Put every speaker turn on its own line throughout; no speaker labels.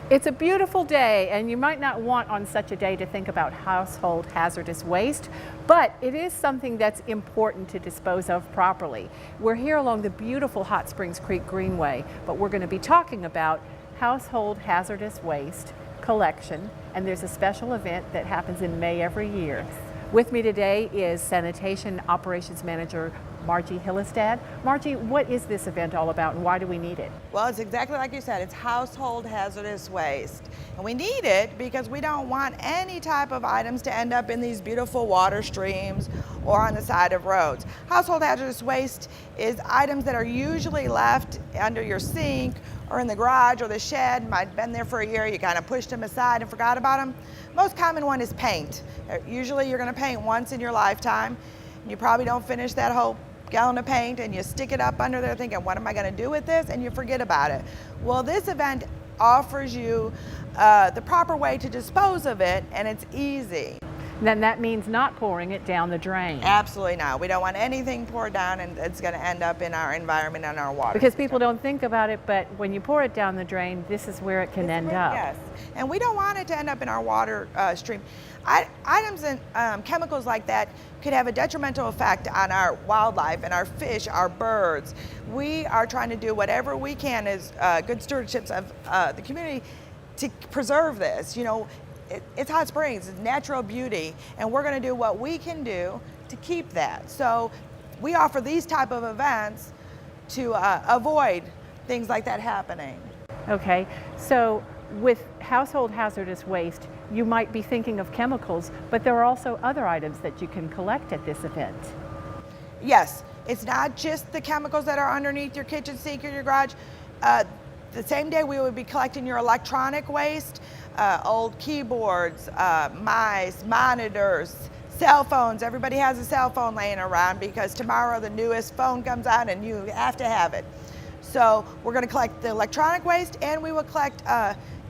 It's a beautiful day, and you might not want on such a day to think about household hazardous waste, but it is something that's important to dispose of properly. We're here along the beautiful Hot Springs Creek Greenway, but we're going to be talking about household hazardous waste collection, and there's a special event that happens in May every year. With me today is Sanitation Operations Manager Margie Hillistad. Margie, what is this event all about and why do we need it?
Well, it's exactly like you said, it's household hazardous waste. And we need it because we don't want any type of items to end up in these beautiful water streams or on the side of roads. Household hazardous waste is items that are usually left under your sink or in the garage or the shed. Might have been there for a year, you kind of pushed them aside and forgot about them. Most common one is paint. Usually you're going to paint once in your lifetime. You probably don't finish that whole gallon of paint and you stick it up under there thinking, what am I going to do with this? And you forget about it. Well, this event offers you the proper way to dispose of it, and it's easy.
Then that means not pouring it down the drain.
Absolutely not. We don't want anything poured down and it's going to end up in our environment and our water.
Because people don't think about it, but when you pour it down the drain, this is where it can end up.
Yes, and we don't want it to end up in our water stream. Items and chemicals like that could have a detrimental effect on our wildlife and our fish, our birds. We are trying to do whatever we can as good stewardships of the community to preserve this. You know, it's Hot Springs, it's natural beauty, and we're going to do what we can do to keep that. So we offer these type of events to avoid things like that happening.
Okay, so with household hazardous waste, you might be thinking of chemicals, but there are also other items that you can collect at this event.
Yes, it's not just the chemicals that are underneath your kitchen sink or your garage. The same day we would be collecting your electronic waste, old keyboards, mice, monitors, cell phones. Everybody has a cell phone laying around because tomorrow the newest phone comes out and you have to have it. So we're going to collect the electronic waste, and we will collect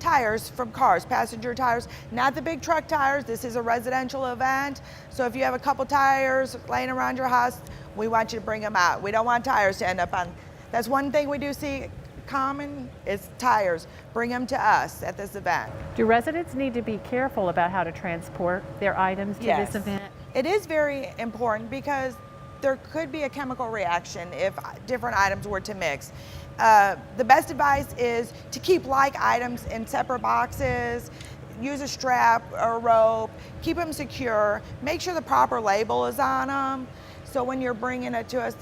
tires from cars, passenger tires, not the big truck tires. This is a residential event. So if you have a couple tires laying around your house, we want you to bring them out. We don't want tires to end up on. That's one thing we do see common is tires. Bring them to us at this event.
Do residents need to be careful about how to transport their items to this event?
It is very important because there could be a chemical reaction if different items were to mix. The best advice is to keep like items in separate boxes, use a strap or a rope, keep them secure, make sure the proper label is on them. So when you're bringing it to us,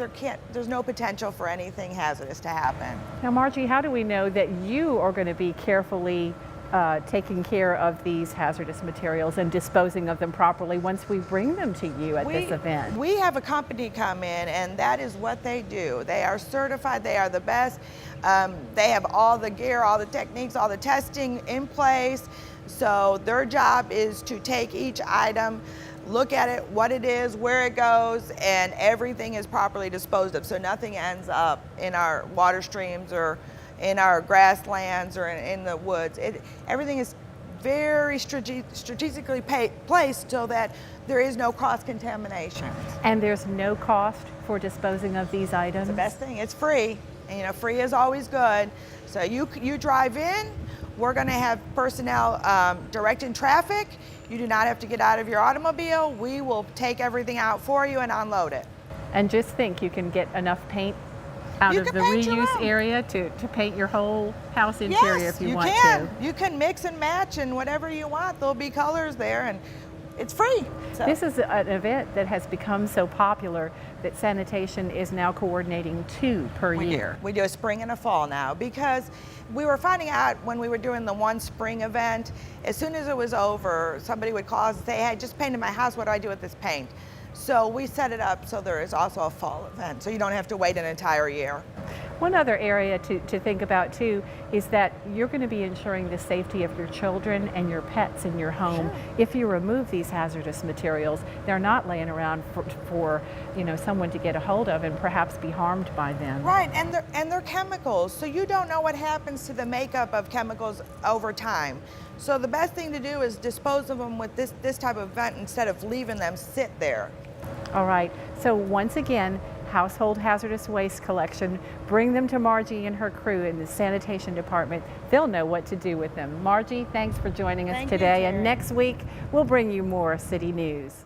there's no potential for anything hazardous to happen.
Now, Margie, how do we know that you are going to be carefully taking care of these hazardous materials and disposing of them properly once we bring them to you at this event?
We have a company come in, and that is what they do. They are certified, they are the best. They have all the gear, all the techniques, all the testing in place. So their job is to take each item, look at it, what it is, where it goes, and everything is properly disposed of. So nothing ends up in our water streams or in our grasslands or in the woods. Everything is very strategically placed so that there is no cross-contamination.
And there's no cost for disposing of these items?
It's the best thing, it's free. And, you know, free is always good. So you drive in, we're gonna have personnel directing traffic. You do not have to get out of your automobile. We will take everything out for you and unload it.
And just think, you can get enough paint out of the reuse area to paint your whole house interior if you want to.
You can mix and match and whatever you want. There'll be colors there, and it's free. So.
This is an event that has become so popular that sanitation is now coordinating 2 per year.
We do a spring and a fall now because we were finding out when we were doing the one spring event, as soon as it was over, somebody would call us and say, hey, I just painted my house, what do I do with this paint? So we set it up so there is also a fall event, so you don't have to wait an entire year.
One other area to think about too is that you're going to be ensuring the safety of your children and your pets in your home.
Sure.
If you remove these hazardous materials, they're not laying around for someone to get a hold of and perhaps be harmed by them.
Right, and they're chemicals, so you don't know what happens to the makeup of chemicals over time. So the best thing to do is dispose of them with this type of event instead of leaving them sit there.
All right, so once again, household hazardous waste collection. Bring them to Margie and her crew in the sanitation department. They'll know what to do with them. Margie, thanks for joining us
Thank you,
today.
Terry.
And next week, we'll bring you more city news.